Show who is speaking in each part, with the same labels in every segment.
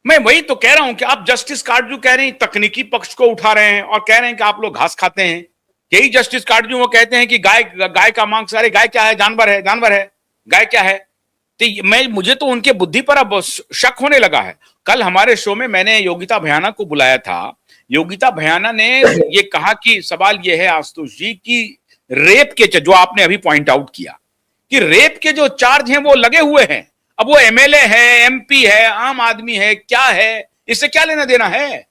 Speaker 1: मैं वही तो कह रहा हूं कि आप जस्टिस काटजू कह रहे हैं, तकनीकी पक्ष को उठा रहे हैं और कह रहे हैं कि आप लोग घास खाते हैं। यही जस्टिस काटजू वो कहते हैं कि गाय गाय का मांस, अरे गाय क्या है, जानवर है, जानवर है, गाय क्या है। तो मैं मुझे तो उनके बुद्धि पर अब शक होने लगा है। कल हमारे शो में मैंने योगिता भयाना को बुलाया था। योगिता भयाना ने ये कहा कि सवाल ये है आशुतोष जी कि रेप के जो आपने अभी पॉइंट आउट किया कि रेप के जो चार्ज हैं वो लगे हुए हैं। अब वो एमएलए है, एमपी है, आम आदमी है, क्या है, इससे क्या लेना देना है।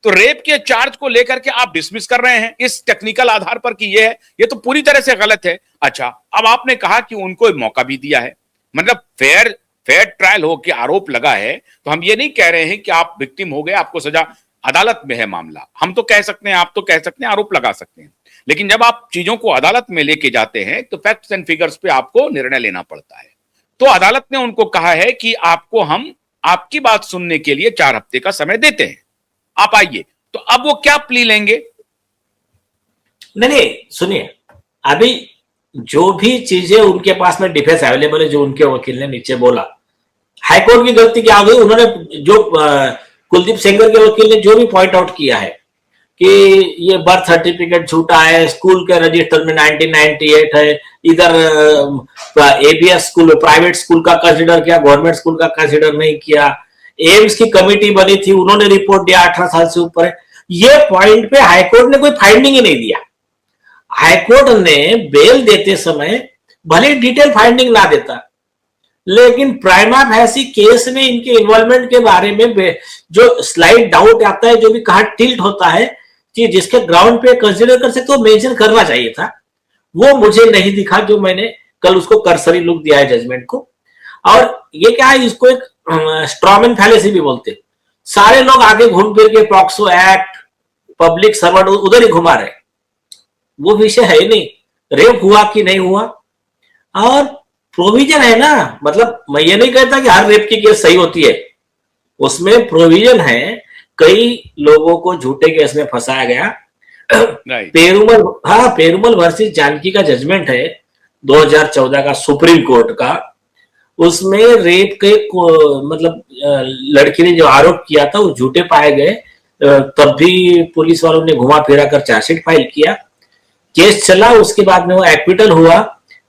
Speaker 1: तो रेप के चार्ज को लेकर के आप डिसमिस कर रहे हैं इस टेक्निकल आधार पर कि ये है, ये तो पूरी तरह से गलत है। अच्छा, अब आपने कहा कि उनको मौका भी दिया है, मतलब फेयर फेयर ट्रायल हो के आरोप लगा है, तो हम ये नहीं कह रहे हैं कि आप विक्टिम हो गए, आपको सजा, अदालत में है मामला, हम तो कह सकते हैं, आप तो कह सकते हैं, आरोप लगा सकते हैं। लेकिन जब आप चीजों को अदालत में लेके जाते हैं तो फैक्ट्स एंड फिगर्स पे आपको निर्णय लेना पड़ता है। तो अदालत ने उनको कहा है कि आपको हम आपकी बात सुनने के लिए 4 हफ्ते का समय देते हैं, आप आइए। तो अब वो क्या प्ली लेंगे?
Speaker 2: नहीं, सुनिए, अभी जो भी चीजें उनके पास में डिफेंस अवेलेबल है, जो उनके वकील ने नीचे बोला, हाईकोर्ट की गलती क्या हो गई, उन्होंने जो कुलदीप सेंगर के वकील ने जो भी पॉइंट आउट किया है कि ये बर्थ सर्टिफिकेट झूठा है, स्कूल के रजिस्टर में 1998 है, इधर एबीएस स्कूल, प्राइवेट स्कूल का कंसिडर किया, गवर्नमेंट स्कूल का कंसिडर नहीं किया, एम्स की कमेटी बनी थी, उन्होंने रिपोर्ट दिया 18 साल से ऊपर है। ये पॉइंट पे हाईकोर्ट ने कोई फाइंडिंग ही नहीं दिया। हाईकोर्ट ने बेल देते समय भले डिटेल फाइंडिंग ना देता, लेकिन प्राइमा फैसी केस में इनके इन्वॉल्वमेंट के बारे में जो स्लाइड डाउट आता है, जो भी कहा टिल्ट होता है कि जिसके ग्राउंड पे कंसीडर कर सकते हो, मेंशन करना चाहिए था। वो मुझे नहीं दिखा, जो मैंने कल उसको कर्सरी लुक दिया है जजमेंट को। और ये क्या है, इसको एक स्ट्रॉमैन फैलेसी भी बोलते हैं। सारे लोग आगे घूम फिर के पॉक्सो एक्ट, पब्लिक सर्वेंट उधर ही घुमा रहे, वो विषय है ही नहीं, रेप हुआ कि नहीं हुआ। और प्रोविजन है ना, मतलब मैं ये नहीं कहता कि हर रेप की केस सही होती है, उसमें प्रोविजन है। कई लोगों को झूठे केस में फंसाया गया। पेरुमल, हाँ, पेरुमल वर्सेस जानकी का जजमेंट है 2014 का सुप्रीम कोर्ट का। उसमें रेप के मतलब लड़की ने जो आरोप किया था वो झूठे पाए गए, तब भी पुलिस वालों ने घुमा फिरा कर चार्जशीट फाइल किया, केस चला, उसके बाद में वो एक्विटल हुआ।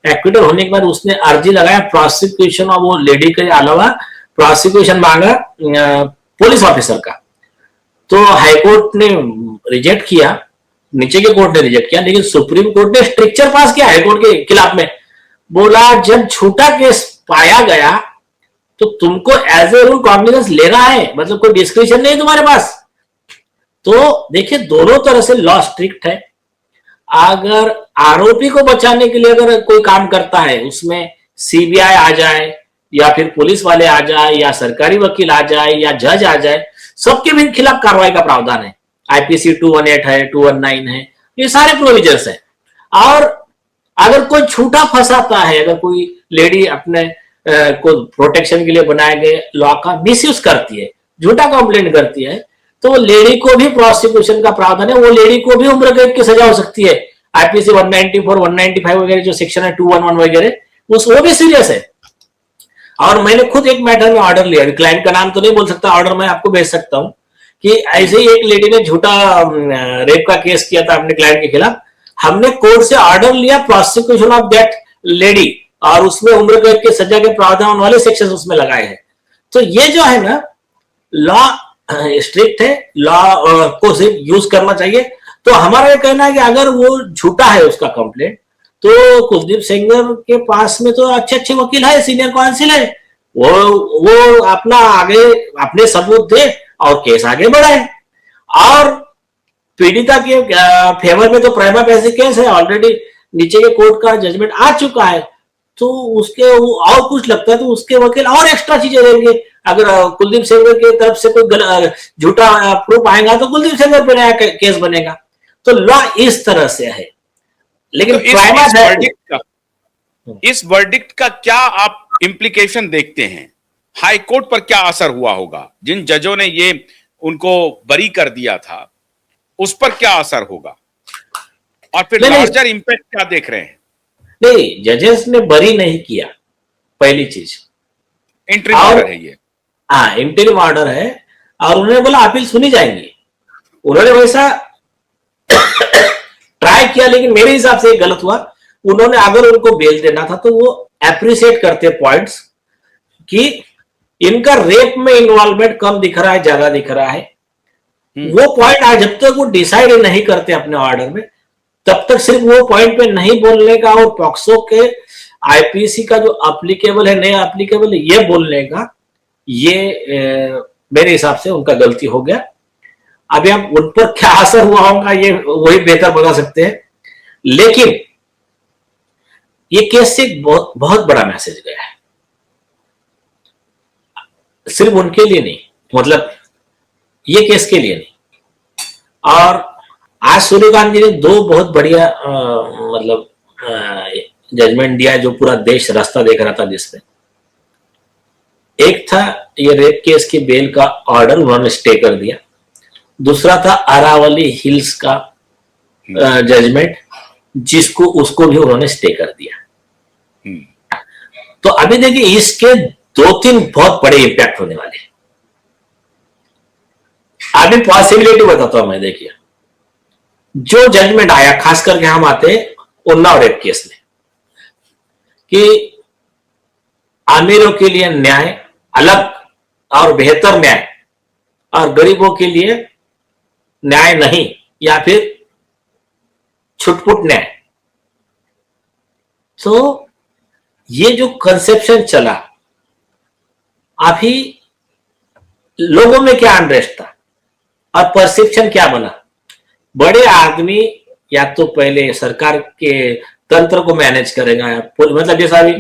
Speaker 2: एक्विटल होने के बाद उसने अर्जी लगाया प्रोसिक्यूशन, और वो लेडी के अलावा प्रोसिक्यूशन मांगा पुलिस ऑफिसर का। तो हाईकोर्ट ने रिजेक्ट किया, नीचे के कोर्ट ने रिजेक्ट किया, लेकिन सुप्रीम कोर्ट ने स्ट्रिक्चर पास किया हाईकोर्ट के खिलाफ में। बोला जब झूठा केस पाया गया तो तुमको एज ए रूल कॉग्निजेंस लेना है, मतलब कोई डिस्क्रिप्शन नहीं तुम्हारे पास। तो देखिए, दोनों तरह से लॉ स्ट्रिक्ट है। अगर आरोपी को बचाने के लिए अगर कोई काम करता है, उसमें सीबीआई आ जाए या फिर पुलिस वाले आ जाए या सरकारी वकील आ जाए या जज आ जाए, सबके भी खिलाफ कार्रवाई का प्रावधान है। आईपीसी 218 है, 219 है, ये सारे प्रोविजंस है। और अगर कोई छूटा फंसाता है, अगर कोई लेडी अपने को प्रोटेक्शन के लिए बनाए गए लॉ का मिसयूज करती है, झूठा कंप्लेंट करती है, तो लेडी को भी प्रोसिक्यूशन का प्रावधान है, वो लेडी को भी उम्र कैद की सजा हो सकती है। आईपीसी 194, 195 वगैरह जो सेक्शन है, 211 वगैरह, वो भी सीरियस है। और मैंने खुद एक मैटर में ऑर्डर लिया, क्लाइंट का नाम तो नहीं बोल सकता, ऑर्डर मैं आपको भेज सकता हूं, कि ऐसे ही एक लेडी ने झूठा रेप का केस किया था अपने क्लाइंट के खिलाफ। हमने कोर्ट से ऑर्डर लिया प्रोसिक्यूशन ऑफ दैट लेडी, और उसमें उम्र कैद की सजा के प्रावधान वाले सेक्शन उसमें लगाए हैं। तो ये जो है ना, लॉ स्ट्रिक्ट है, लॉ को सिर्फ यूज करना चाहिए। तो हमारा ये कहना है कि अगर वो झूठा है उसका कंप्लेंट, तो कुलदीप सेंगर के पास में तो अच्छे अच्छे वकील है, सीनियर काउंसिल है, वो अपना आगे अपने सबूत दे और केस आगे बढ़ाए। और पीड़िता के फेवर में तो प्राइमा फेसी केस है, ऑलरेडी नीचे के कोर्ट का जजमेंट आ चुका है। तो उसके और कुछ लगता है तो उसके वकील और एक्स्ट्रा चीजें देंगे। अगर कुलदीप सेंगर की तरफ से कोई झूठा प्रूफ आएगा तो कुलदीप सेंगर पे नया केस बनेगा। तो लॉ इस तरह से है। लेकिन
Speaker 1: तो इस वर्डिक्ट का क्या आप इंप्लीकेशन देखते हैं? हाई कोर्ट पर क्या असर हुआ होगा? जिन जजों ने ये उनको बरी कर दिया था, उस पर क्या असर होगा? और फिर लार्जर इंपैक्ट क्या देख रहे हैं?
Speaker 2: नहीं, जजेस ने बरी नहीं किया, पहली चीज।
Speaker 1: इंटरिम ऑर्डर है ये।
Speaker 2: हाँ, इंटरिम ऑर्डर है। और उन्होंने बोला अपील सुनी जाएंगी। उन्होंने वैसा ट्राई किया, लेकिन मेरे हिसाब से गलत हुआ। उन्होंने अगर उनको बेल देना था तो वो अप्रिशिएट करते पॉइंट्स कि इनका रेप में इन्वॉल्वमेंट कम दिख रहा है, ज्यादा दिख रहा है। वो पॉइंट आज जब तक वो डिसाइड नहीं करते अपने ऑर्डर में, तब तक सिर्फ वो पॉइंट पे नहीं बोलने का और पॉक्सो के आईपीसी का जो एप्लीकेबल है नहीं एप्लीकेबल है ये बोलने का, ये मेरे हिसाब से उनका गलती हो गया। अभी हम उन पर क्या असर हुआ होगा ये वही बेहतर बता सकते हैं, लेकिन ये केस से बहुत बहुत बड़ा मैसेज गया है, सिर्फ उनके लिए नहीं, मतलब ये केस के लिए नहीं। और आज सूर्यकांत जी ने दो बहुत बढ़िया मतलब जजमेंट दिया जो पूरा देश रास्ता देख रहा था जिसमें एक था ये रेप केस की बेल का ऑर्डर उन्होंने स्टे कर दिया, दूसरा था अरावली हिल्स का जजमेंट जिसको उसको भी उन्होंने स्टे कर दिया। तो अभी देखिए इसके दो तीन बहुत बड़े इंपैक्ट होने वाले हैं। अभी पॉसिबिलिटी बताता हूं मैं, देखिए जो जजमेंट आया खास करके हम आते उन्नाव रेप केस में कि अमीरों के लिए न्याय अलग और बेहतर न्याय और गरीबों के लिए न्याय नहीं या फिर छुटपुट न्याय। तो ये जो कंसेप्शन चला, अभी लोगों में क्या अनरेस्ट था और परसेप्शन क्या बना। बड़े आदमी या तो पहले सरकार के तंत्र को मैनेज करेगा, मतलब जैसा अभी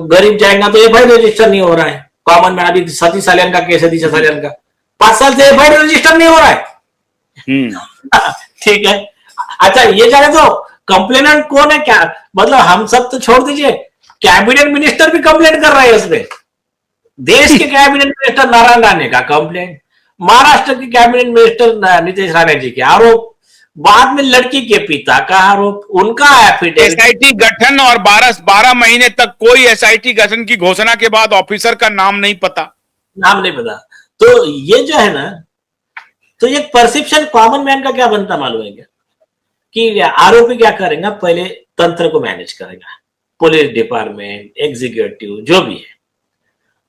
Speaker 2: गरीब जाएगा तो एफआईआर रजिस्टर नहीं हो रहा है। कॉमन में अभी सतीश सालियान का केस है, दिशा सालियान का 5 साल से एफआईआर रजिस्टर नहीं हो रहा है। ठीक है, अच्छा ये जाने तो कंप्लेनेंट कौन है, क्या मतलब हम सब तो छोड़ दीजिए, कैबिनेट मिनिस्टर भी कंप्लेंट कर रहे हैं इसमें। देश के कैबिनेट मिनिस्टर नारायण राणे का कंप्लेंट, महाराष्ट्र के कैबिनेट मिनिस्टर नीतीश राणे जी के आरोप, बाद में लड़की के पिता का आरोप, उनका एफिडेविट।
Speaker 1: एसआईटी गठन और 12 महीने तक कोई एसआईटी गठन की घोषणा के बाद ऑफिसर का नाम नहीं पता।
Speaker 2: तो ये जो है ना, तो ये परसेप्शन कॉमन मैन का क्या बनता मालूम है क्या, कि आरोपी क्या करेगा, पहले तंत्र को मैनेज करेगा, पुलिस डिपार्टमेंट, एग्जीक्यूटिव जो भी है,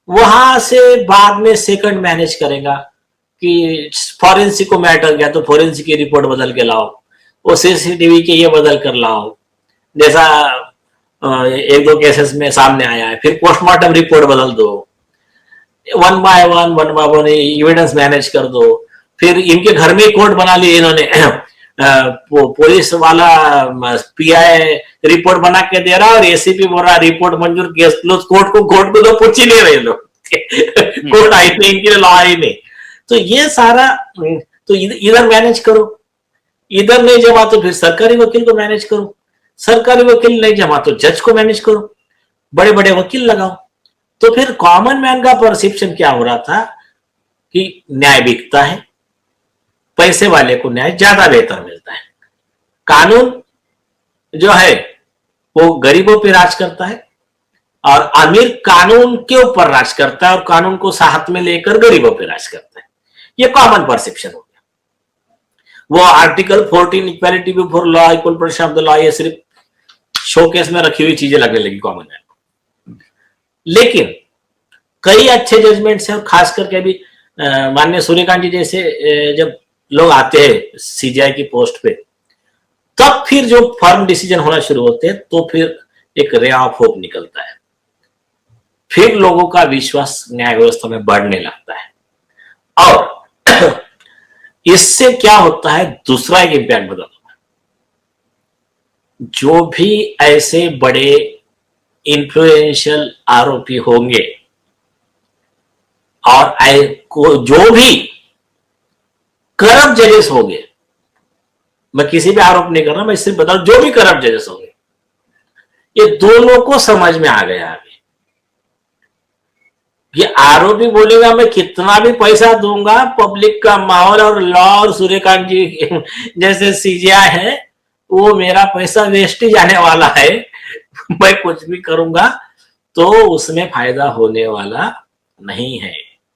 Speaker 2: वहां से बाद में सेकंड मैनेज करेगा कि फॉरेंसिक को मैटर गया तो फॉरेंसिक की रिपोर्ट बदल के लाओ, वो सीसीटीवी के ये बदल कर लाओ, जैसा एक दो केसेस में सामने आया है। फिर पोस्टमार्टम रिपोर्ट बदल दो, one by one evidence manage कर दो। फिर इनके घर में कोर्ट बना लिए इन्होंने, पुलिस वाला पीआई रिपोर्ट बना के दे रहा और एसीपी बोल रहा रिपोर्ट मंजूर केस क्लोज, कोर्ट को तो पूछ ही नहीं रहे लोग कोर्ट आई नहीं, इनके लिए लॉ आई नहीं। तो ये सारा तो इधर मैनेज करो, इधर नहीं जमा तो फिर सरकारी वकील को मैनेज करो, सरकारी वकील नहीं जमा तो जज को मैनेज करो, बड़े बड़े वकील लगाओ। तो फिर कॉमन मैन का परसेप्शन क्या हो रहा था कि न्याय बिकता है, पैसे वाले को न्याय ज्यादा बेहतर मिलता है, कानून जो है वो गरीबों पे राज करता है और अमीर कानून के ऊपर राज करता है और कानून को साथ में लेकर गरीबों पे राज करता है। ये कॉमन परसेप्शन हो गया। वो article 14 equality before law, equal protection of the law, ये सिर्फ शोकेस में रखी हुई चीजें लगने लगी कॉमन मैन को। लेकिन कई अच्छे जजमेंट्स हैं और खास करके अभी माननीय सूर्यकांत जी जैसे जब लोग आते हैं सीजीआई की पोस्ट पे, तब फिर जो फर्म डिसीजन होना शुरू होते हैं तो फिर एक रे ऑफ होप निकलता है, फिर लोगों का विश्वास न्याय व्यवस्था में बढ़ने लगता है। और इससे क्या होता है, दूसरा एक इंपैक्ट बदलता है। जो भी ऐसे बड़े इन्फ्लुएंशियल आरोपी होंगे और जो भी करप्ट जजेस होंगे, मैं किसी भी आरोप नहीं कर रहा, मैं सिर्फ बता रहा हूं जो भी करप्ट जजेस होंगे, ये दोनों को समझ में आ गया अभी। ये आरोपी बोलेगा मैं कितना भी पैसा दूंगा, पब्लिक का माहौल और लॉ और सूर्यकांत जी जैसे सीजीआई है वो मेरा पैसा वेस्ट ही जाने वाला है, मैं कुछ भी करूंगा तो उसमें फायदा होने वाला नहीं है।